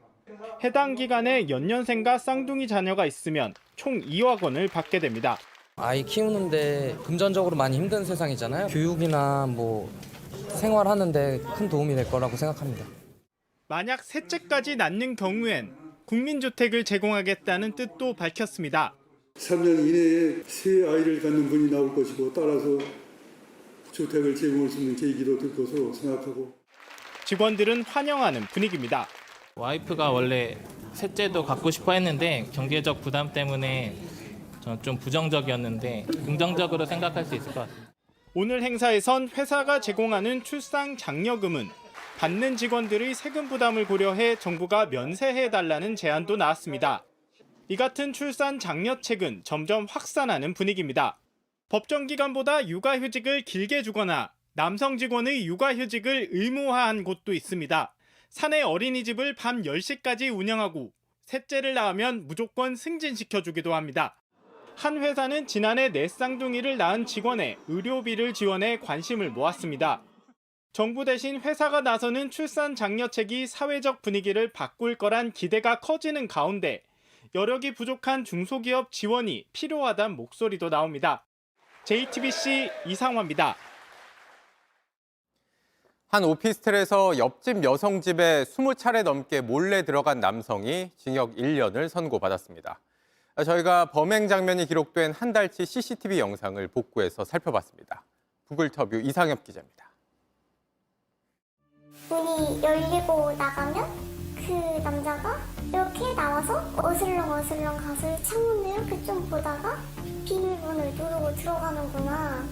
해당 기간에 연년생과 쌍둥이 자녀가 있으면 총 2억 원을 받게 됩니다. 아이 키우는데 금전적으로 많이 힘든 세상이잖아요. 교육이나 생활하는데 큰 도움이 될 거라고 생각합니다. 만약 셋째까지 낳는 경우엔 국민주택을 제공하겠다는 뜻도 밝혔습니다. 3년 이내에 새 아이를 갖는 분이 나올 것이고 따라서 주택을 제공할 수 있는 계기도 될 것으로 생각하고. 직원들은 환영하는 분위기입니다. 와이프가 원래 셋째도 갖고 싶어 했는데 경제적 부담 때문에 저는 좀 부정적이었는데 긍정적으로 생각할 수 있을 것 같습니다. 오늘 행사에선 회사가 제공하는 출산 장려금은 받는 직원들의 세금 부담을 고려해 정부가 면세해달라는 제안도 나왔습니다. 이 같은 출산 장려책은 점점 확산하는 분위기입니다. 법정 기간보다 육아휴직을 길게 주거나 남성 직원의 육아휴직을 의무화한 곳도 있습니다. 사내 어린이집을 밤 10시까지 운영하고 셋째를 낳으면 무조건 승진시켜주기도 합니다. 한 회사는 지난해 4쌍둥이를 낳은 직원의 의료비를 지원해 관심을 모았습니다. 정부 대신 회사가 나서는 출산 장려책이 사회적 분위기를 바꿀 거란 기대가 커지는 가운데 여력이 부족한 중소기업 지원이 필요하다는 목소리도 나옵니다. JTBC 이상화입니다. 한 오피스텔에서 옆집 여성 집에 20차례 넘게 몰래 들어간 남성이 징역 1년을 선고받았습니다. 저희가 범행 장면이 기록된 한 달치 CCTV 영상을 복구해서 살펴봤습니다. 구글터뷰 이상엽 기자입니다. 문이 열리고 나가면 그 남자가 이렇게 나와서 어슬렁어슬렁 가서 창문을 이렇게 좀 보다가 비밀번호를 누르고 들어가는구나.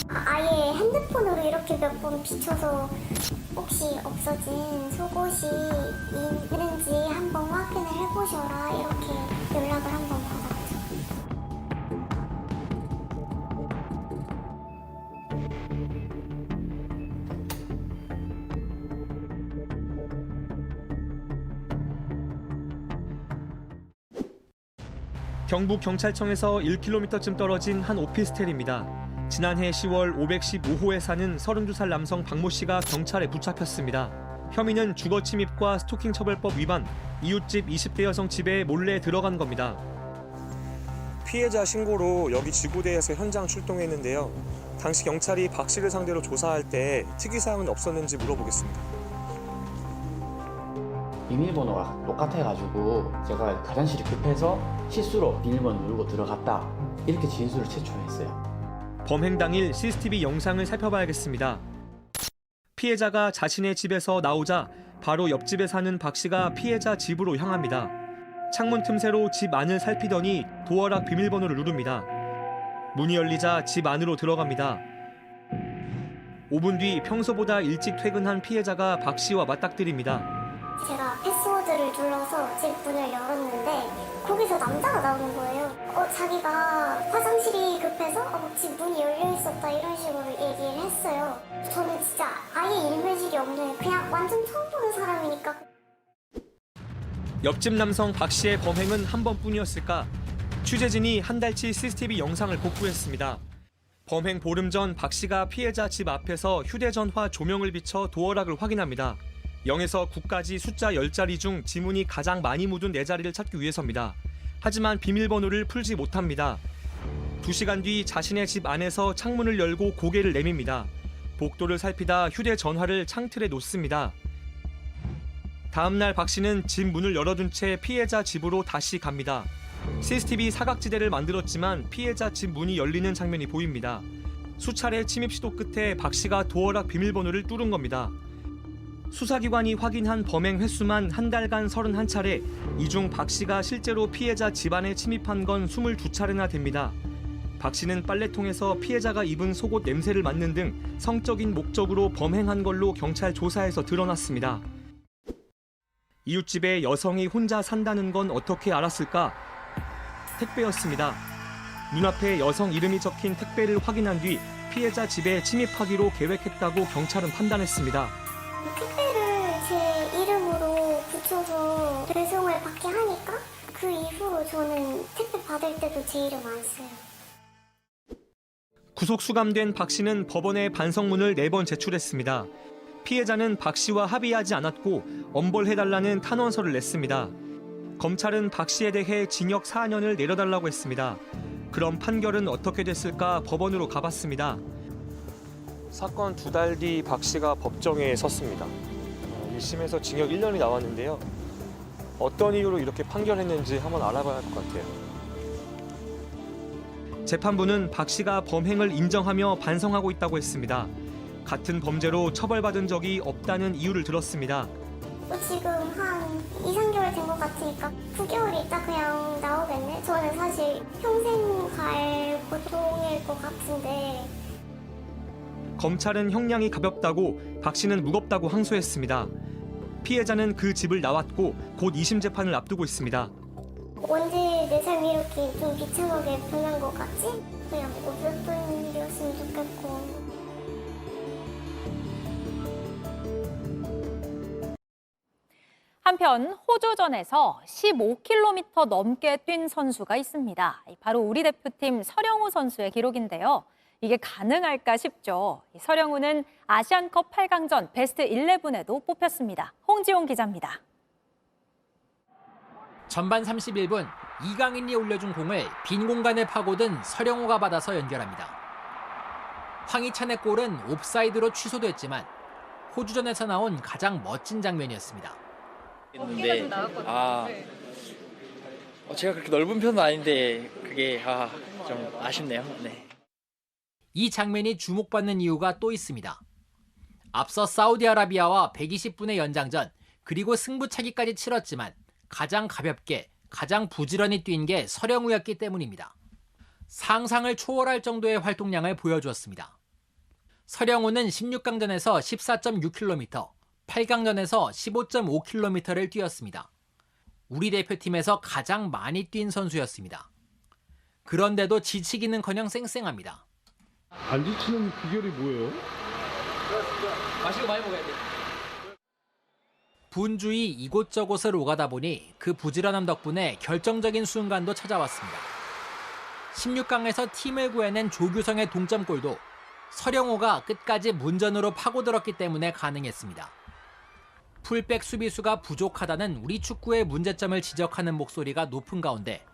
아예 핸드폰으로 이렇게 몇 번 비춰서 혹시 없어진 속옷이 있는지 한번 확인을 해보셔라 이렇게 연락을 한번 받았죠. 경북경찰청에서 1km쯤 떨어진 한 오피스텔입니다. 지난해 10월 515호에 사는 32살 남성 박모 씨가 경찰에 붙잡혔습니다. 혐의는 주거 침입과 스토킹 처벌법 위반, 이웃집 20대 여성 집에 몰래 들어간 겁니다. 피해자 신고로 여기 지구대에서 현장 출동했는데요. 당시 경찰이 박 씨를 상대로 조사할 때 특이사항은 없었는지 물어보겠습니다. 비밀번호가 똑같아가지고 제가 화장실이 급해서 실수로 비밀번호 누르고 들어갔다 이렇게 진술을 최초했어요. 범행 당일 CCTV 영상을 살펴봐야겠습니다. 피해자가 자신의 집에서 나오자 바로 옆집에 사는 박 씨가 피해자 집으로 향합니다. 창문 틈새로 집 안을 살피더니 도어락 비밀번호를 누릅니다. 문이 열리자 집 안으로 들어갑니다. 5분 뒤 평소보다 일찍 퇴근한 피해자가 박 씨와 맞닥뜨립니다. 제가 패스워드를 눌러서 집 문을 열었는데 거기서 남자가 나오는 거예요. 자기가 화장실이 급해서 집 문이 열려 있었다 이런 식으로 얘기를 했어요. 저는 진짜 아예 일면식이 없는 그냥 완전 처음 보는 사람이니까. 옆집 남성 박 씨의 범행은 한 번뿐이었을까? 취재진이 한 달치 CCTV 영상을 복구했습니다. 범행 보름 전 박 씨가 피해자 집 앞에서 휴대전화 조명을 비춰 도어락을 확인합니다. 0에서 9까지 숫자 10자리 중 지문이 가장 많이 묻은 4자리를 찾기 위해서입니다. 하지만 비밀번호를 풀지 못합니다. 2시간 뒤 자신의 집 안에서 창문을 열고 고개를 내밉니다. 복도를 살피다 휴대전화를 창틀에 놓습니다. 다음 날 박 씨는 집 문을 열어둔 채 피해자 집으로 다시 갑니다. CCTV 사각지대를 만들었지만 피해자 집 문이 열리는 장면이 보입니다. 수차례 침입 시도 끝에 박 씨가 도어락 비밀번호를 뚫은 겁니다. 수사기관이 확인한 범행 횟수만 한 달간 31차례, 이 중 박 씨가 실제로 피해자 집안에 침입한 건 22차례나 됩니다. 박 씨는 빨래통에서 피해자가 입은 속옷 냄새를 맡는 등 성적인 목적으로 범행한 걸로 경찰 조사에서 드러났습니다. 이웃집에 여성이 혼자 산다는 건 어떻게 알았을까? 택배였습니다. 눈앞에 여성 이름이 적힌 택배를 확인한 뒤 피해자 집에 침입하기로 계획했다고 경찰은 판단했습니다. 택배를 제 이름으로 붙여서 배송을 받게 하니까 그 이후로 저는 택배 받을 때도 제 이름 안 써요. 구속 수감된 박 씨는 법원에 반성문을 4번 제출했습니다. 피해자는 박 씨와 합의하지 않았고 엄벌해달라는 탄원서를 냈습니다. 검찰은 박 씨에 대해 징역 4년을 내려달라고 했습니다. 그럼 판결은 어떻게 됐을까 법원으로 가봤습니다. 사건 2달 뒤 박 씨가 법정에 섰습니다. 1심에서 징역 1년이 나왔는데요. 어떤 이유로 이렇게 판결했는지 한번 알아봐야 할 것 같아요. 재판부는 박 씨가 범행을 인정하며 반성하고 있다고 했습니다. 같은 범죄로 처벌받은 적이 없다는 이유를 들었습니다. 지금 한 2, 3개월 된 것 같으니까 9개월 있다 그냥 나오겠네? 저는 사실 평생 갈 고통일 것 같은데. 검찰은 형량이 가볍다고 박 씨는 무겁다고 항소했습니다. 피해자는 그 집을 나왔고 곧 2심 재판을 앞두고 있습니다. 언제 내 삶이 이렇게 좀 비참하게 변한 것 같지? 그냥 없었던 일이었으면 좋겠고. 한편 호주전에서 15km 넘게 뛴 선수가 있습니다. 바로 우리 대표팀 서령우 선수의 기록인데요. 이게 가능할까 싶죠. 서령우는 아시안컵 8강전 베스트 11에도 뽑혔습니다. 홍지용 기자입니다. 전반 31분 이강인이 올려준 공을 빈 공간에 파고든 서령호가 받아서 연결합니다. 황희찬의 골은 옵사이드로 취소됐지만 호주전에서 나온 가장 멋진 장면이었습니다. 했는데 제가 그렇게 넓은 편은 아닌데 그게 좀 아쉽네요. 네. 이 장면이 주목받는 이유가 또 있습니다. 앞서 사우디아라비아와 120분의 연장전 그리고 승부차기까지 치렀지만 가장 가볍게 가장 부지런히 뛴 게 서령우였기 때문입니다. 상상을 초월할 정도의 활동량을 보여주었습니다. 서령우는 16강전에서 14.6km, 8강전에서 15.5km를 뛰었습니다. 우리 대표팀에서 가장 많이 뛴 선수였습니다. 그런데도 지치기는커녕 쌩쌩합니다. 안 지치는 비결이 뭐예요? 마시고 많이 먹어야 돼. 분주히 이곳저곳을 오가다 보니 그 부지런함 덕분에 결정적인 순간도 찾아왔습니다. 16강에서 팀을 구해낸 조규성의 동점골도 서령호가 끝까지 문전으로 파고들었기 때문에 가능했습니다. 풀백 수비수가 부족하다는 우리 축구의 문제점을 지적하는 목소리가 높은 가운데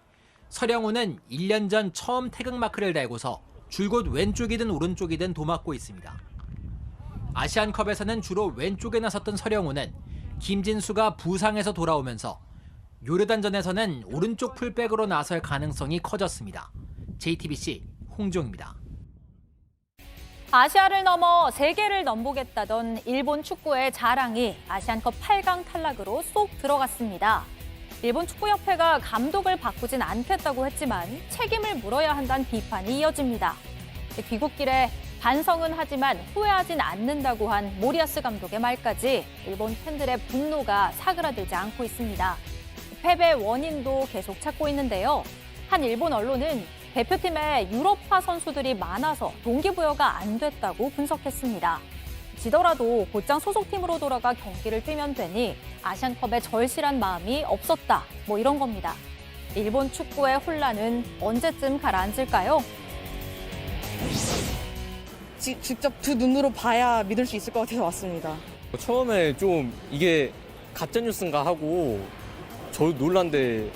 서령호는 1년 전 처음 태극마크를 달고서 줄곧 왼쪽이든 오른쪽이든 도맡고 있습니다. 아시안컵에서는 주로 왼쪽에 나섰던 서령호는 김진수가 부상에서 돌아오면서 요르단전에서는 오른쪽 풀백으로 나설 가능성이 커졌습니다. JTBC 홍종입니다. 아시아를 넘어 세계를 넘보겠다던 일본 축구의 자랑이 아시안컵 8강 탈락으로 쏙 들어갔습니다. 일본 축구협회가 감독을 바꾸진 않겠다고 했지만 책임을 물어야 한다는 비판이 이어집니다. 귀국길에 반성은 하지만 후회하진 않는다고 한 모리아스 감독의 말까지 일본 팬들의 분노가 사그라들지 않고 있습니다. 패배 원인도 계속 찾고 있는데요. 한 일본 언론은 대표팀에 유럽파 선수들이 많아서 동기부여가 안 됐다고 분석했습니다. 지더라도 곧장 소속팀으로 돌아가 경기를 뛰면 되니 아시안컵에 절실한 마음이 없었다. 뭐 이런 겁니다. 일본 축구의 혼란은 언제쯤 가라앉을까요? 직접 두 눈으로 봐야 믿을 수 있을 것 같아서 왔습니다. 처음에 좀 이게 가짜뉴스인가 하고 저도 놀란데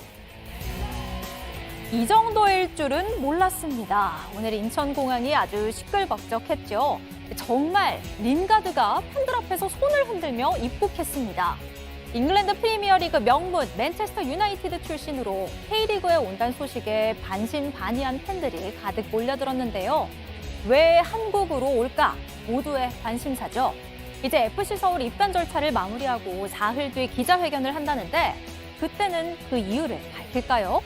이 정도일 줄은 몰랐습니다. 오늘 인천공항이 아주 시끌벅적했죠. 정말 린가드가 팬들 앞에서 손을 흔들며 입국했습니다. 잉글랜드 프리미어리그 명문 맨체스터 유나이티드 출신으로 K리그에 온다는 소식에 반신반의한 팬들이 가득 몰려들었는데요. 왜 한국으로 올까? 모두의 관심사죠. 이제 FC 서울 입단 절차를 마무리하고 사흘 뒤 기자회견을 한다는데 그때는 그 이유를 밝힐까요?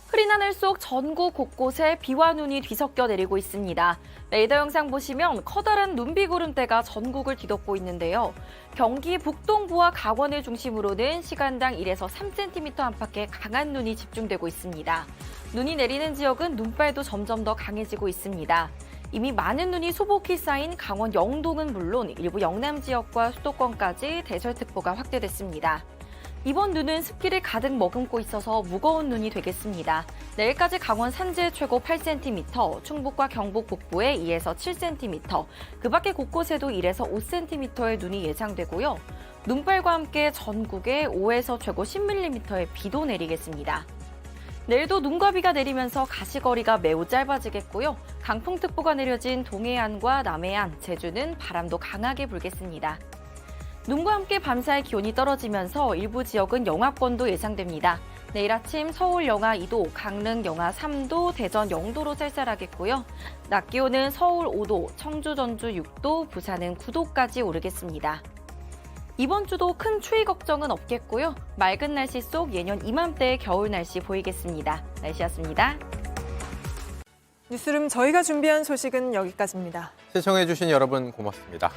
흐린 하늘 속 전국 곳곳에 비와 눈이 뒤섞여 내리고 있습니다. 레이더 영상 보시면 커다란 눈비구름대가 전국을 뒤덮고 있는데요. 경기 북동부와 강원을 중심으로는 시간당 1에서 3cm 안팎의 강한 눈이 집중되고 있습니다. 눈이 내리는 지역은 눈발도 점점 더 강해지고 있습니다. 이미 많은 눈이 소복히 쌓인 강원 영동은 물론 일부 영남 지역과 수도권까지 대설특보가 확대됐습니다. 이번 눈은 습기를 가득 머금고 있어서 무거운 눈이 되겠습니다. 내일까지 강원 산지에 최고 8cm, 충북과 경북 북부에 2에서 7cm, 그 밖의 곳곳에도 1에서 5cm의 눈이 예상되고요. 눈발과 함께 전국에 5에서 최고 10mm의 비도 내리겠습니다. 내일도 눈과 비가 내리면서 가시거리가 매우 짧아지겠고요. 강풍특보가 내려진 동해안과 남해안, 제주는 바람도 강하게 불겠습니다. 눈과 함께 밤사이 기온이 떨어지면서 일부 지역은 영하권도 예상됩니다. 내일 아침 서울 영하 2도, 강릉 영하 3도, 대전 0도로 쌀쌀하겠고요. 낮 기온은 서울 5도, 청주, 전주 6도, 부산은 9도까지 오르겠습니다. 이번 주도 큰 추위 걱정은 없겠고요. 맑은 날씨 속 예년 이맘때의 겨울 날씨 보이겠습니다. 날씨였습니다. 뉴스룸 저희가 준비한 소식은 여기까지입니다. 시청해주신 여러분 고맙습니다.